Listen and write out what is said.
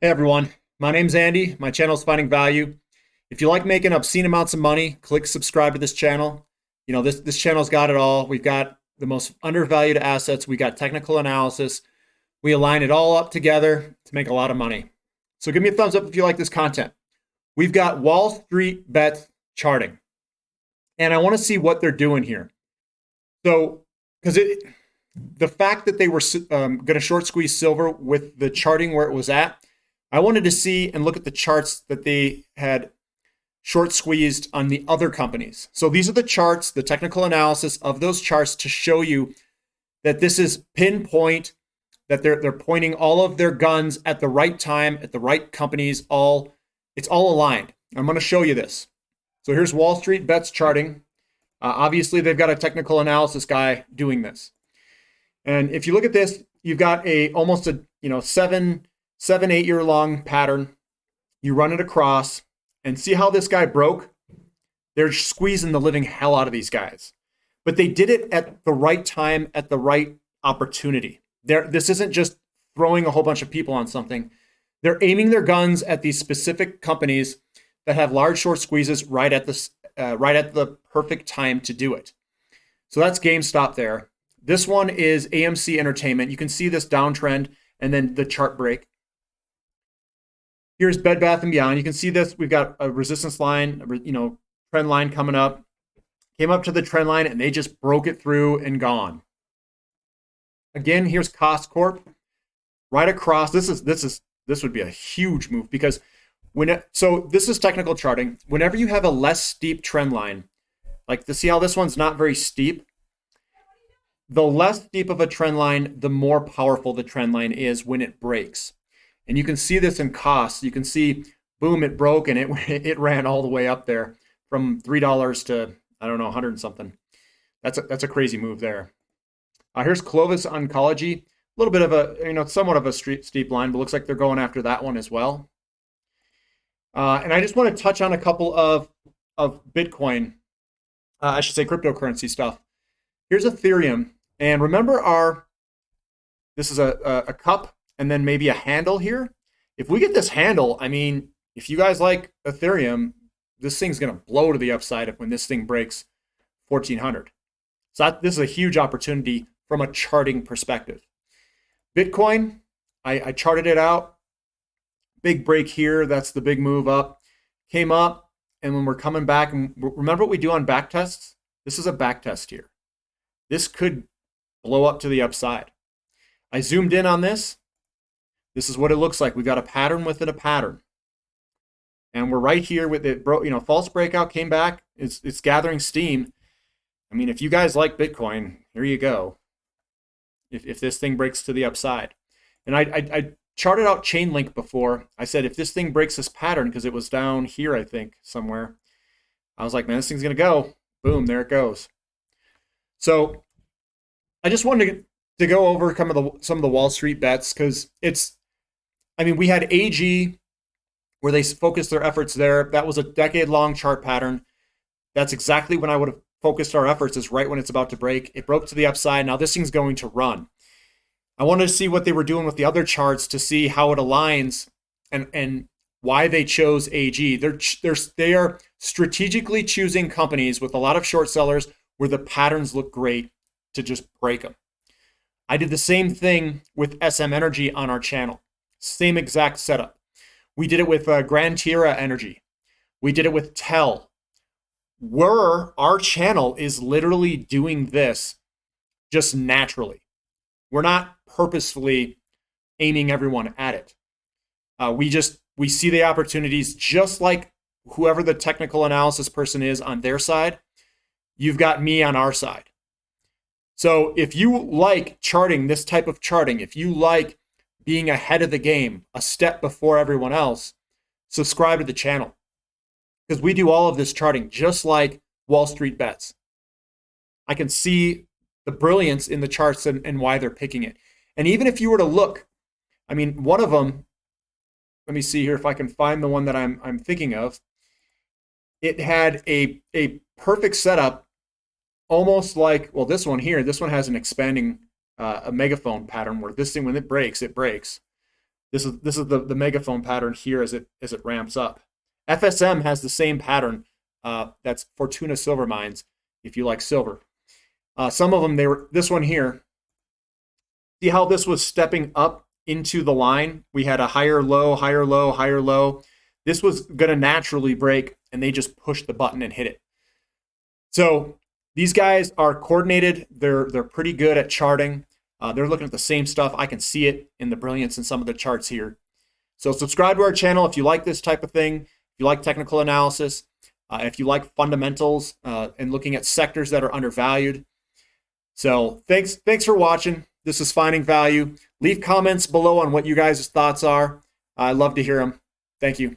Hey everyone, my name's Andy. My channel is Finding Value. If you like making obscene amounts of money, click subscribe to this channel. You know, this channel's got it all. We've got the most undervalued assets. We got technical analysis. We align it all up together to make a lot of money. So give me a thumbs up if you like this content. We've got Wallstreetbets charting, and I want to see what they're doing here. So, because the fact that they were going to short squeeze silver with the charting where it was at, I wanted to see and look at the charts that they had short squeezed on the other companies. So these are the charts, the technical analysis of those charts to show you that this is pinpoint, that they're pointing all of their guns at the right time, at the right companies, it's all aligned. I'm going to show you this. So here's Wallstreetbets charting. Obviously, they've got a technical analysis guy doing this. And if you look at this, you've got almost a 7-8 year long pattern. You run it across and see how this guy broke. They're squeezing the living hell out of these guys, but they did it at the right time, at the right opportunity. This isn't just throwing a whole bunch of people on something. They're aiming their guns at these specific companies that have large short squeezes right at the perfect time to do it. So that's GameStop there. This one is AMC Entertainment. You can see this downtrend and then the chart break. Here's Bed Bath & Beyond. You can see this. We've got a resistance line, trend line coming up. Came up to the trend line and they just broke it through and gone. Again, here's Cost Corp. Right across. This would be a huge move because so this is technical charting. Whenever you have a less steep trend line, like to see how this one's not very steep, the less steep of a trend line, the more powerful the trend line is when it breaks. And you can see this in costs. You can see, boom, it broke and it ran all the way up there from $3 to, I don't know, 100 and something. That's a crazy move there. Here's Clovis Oncology. A little bit of a, somewhat of a steep line, but looks like they're going after that one as well. And I just want to touch on a couple of Bitcoin, I should say cryptocurrency stuff. Here's Ethereum. And remember this is a cup and then maybe a handle here. If we get this handle, I mean, if you guys like Ethereum, this thing's going to blow to the upside when this thing breaks 1400. So this is a huge opportunity from a charting perspective. Bitcoin, I charted it out. Big break here. That's the big move up. Came up, and when we're coming back, and remember what we do on back tests? This is a back test here. This could blow up to the upside. I zoomed in on this. This is what it looks like. We've got a pattern within a pattern. And we're right here with it, false breakout came back. It's gathering steam. I mean, if you guys like Bitcoin, here you go. If this thing breaks to the upside. And I charted out Chainlink before. I said, if this thing breaks this pattern, because it was down here, I think, somewhere, I was like, man, this thing's going to go. Boom, there it goes. So I just wanted to go over some of the Wallstreetbets because we had AG where they focused their efforts there. That was a decade-long chart pattern. That's exactly when I would have focused our efforts, is right when it's about to break. It broke to the upside. Now this thing's going to run. I wanted to see what they were doing with the other charts to see how it aligns and why they chose AG. They are strategically choosing companies with a lot of short sellers where the patterns look great to just break them. I did the same thing with SM Energy on our channel. Same exact setup. We did it with Grand Tierra Energy. We did it with TEL. Our channel is literally doing this just naturally. We're not purposefully aiming everyone at it. We see the opportunities just like whoever the technical analysis person is on their side. You've got me on our side. So if you like charting, this type of charting, if you like being ahead of the game, a step before everyone else, subscribe to the channel. Because we do all of this charting just like Wallstreetbets. I can see the brilliance in the charts and why they're picking it. And even if you were to look, one of them, let me see here if I can find the one that I'm thinking of. It had a perfect setup, almost like, well, this one here, this one has an expanding a megaphone pattern where this thing, when it breaks, it breaks. This is the megaphone pattern here as it ramps up. FSM has the same pattern. That's Fortuna Silver Mines, if you like silver. Some of them, this one here. See how this was stepping up into the line? We had a higher low, higher low, higher low. This was going to naturally break, and they just pushed the button and hit it. So these guys are coordinated. They're pretty good at charting. They're looking at the same stuff. I can see it in the brilliance in some of the charts here. So subscribe to our channel if you like this type of thing, if you like technical analysis, if you like fundamentals and looking at sectors that are undervalued. So thanks for watching. This is Finding Value. Leave comments below on what you guys' thoughts are. I'd love to hear them. Thank you.